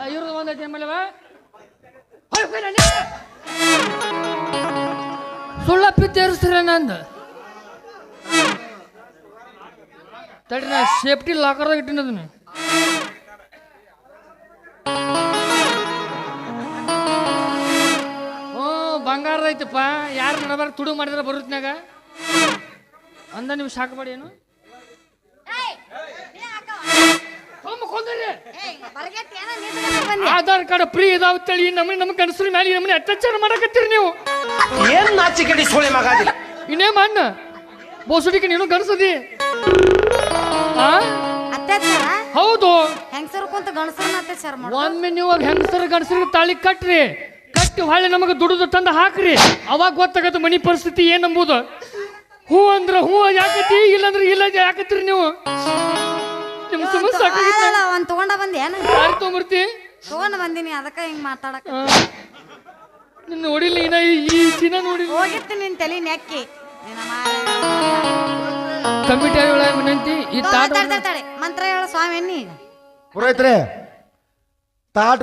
ಇವ್ರದ್ದು ಒಂದೈತಿ ಆಮೇಲೆ ಸುಳ್ಳಪ್ಪಿ ತೇರಿಸ್ತೀರ ನಂದು ತಡಿ ನಾ ಸೇಫ್ಟಿ ಲಾಕರ್ದಾಗ ಇಟ್ಟಿನ ಅದನ್ನ ಬಂಗಾರ ಐತಪ್ಪ ಯಾರು ನಡಬಾರ ತುಡು ಮಾಡಿದ್ರೆ ಬರುತ್ತನಾಗ ಅಂದ ನೀವು ಸಾಕಬೇಡಿ ಏನು ಆಧಾರ್ ಕಾರ್ಡ್ ಫ್ರೀ ಇದಾವತ್ತೇಳಿ ನಮಗೆ ಗಣಸರ ಮೇಲೆ ನಮ್ಮನೆ ಅತ್ಯಾಚಾರ ಮಾಡಕತ್ತೀರಿ ನೀವು ಏನ್ ನಾಚಿಕೆಡಿ ಸೋಳೆ ಮಗ ಇನ್ನೇ ಮಣ್ಣ ಬೋಸುಡಿಕೆ ನೀನು ಗಣಸದಿ ಹೌದು ಒಮ್ಮೆ ನೀವು ಹೆಂಗಸರ ಗಣಸರಿಗೆ ತಾಳಿ ಕಟ್ರಿ ಕಟ್ಟಿ ಹೊಳ್ಳಿ ನಮಗೆ ದುಡಿದು ತಂದು ಹಾಕ್ರಿ ಅವಾಗ ಗೊತ್ತಾಗತ್ತೆ ಮನಿ ಪರಿಸ್ಥಿತಿ ಏನಂಬುದು ಹೂ ಅಂದ್ರ ಹೂ ಯಾಕತಿ ಇಲ್ಲಂದ್ರೆ ಇಲ್ಲ ಯಾಕತ್ರಿ ನೀವು ನಿಮ್ ಸಮಸ್ಯೆ ತಗೊಂಡ ಬಂದಿ ಯಾರು ತೊಗೊಂಬರ್ತಿ ತಗೊಂಡ ಬಂದಿನಿ ಅದಕ್ಕ ಹಿಂಗ್ ಮಾತಾಡಕ ನಿನ್ನ ನೋಡಿಲ್ಲ ಇನ್ನ ಈ ದಿನ ನೋಡಿ ಹೋಗಿರ್ತೀನಿ ನಿನ್ ತಲೆ ನೆಕ್ಕಿ ಕಮಿಟಿ ವಿನಂತಿ ಈ ಮಂತ್ರ ಹೇಳ ಸ್ವಾಮಿ ಎನ್ನಿ ಪುರೋಹಿತ್ರೆ ತಾಟ್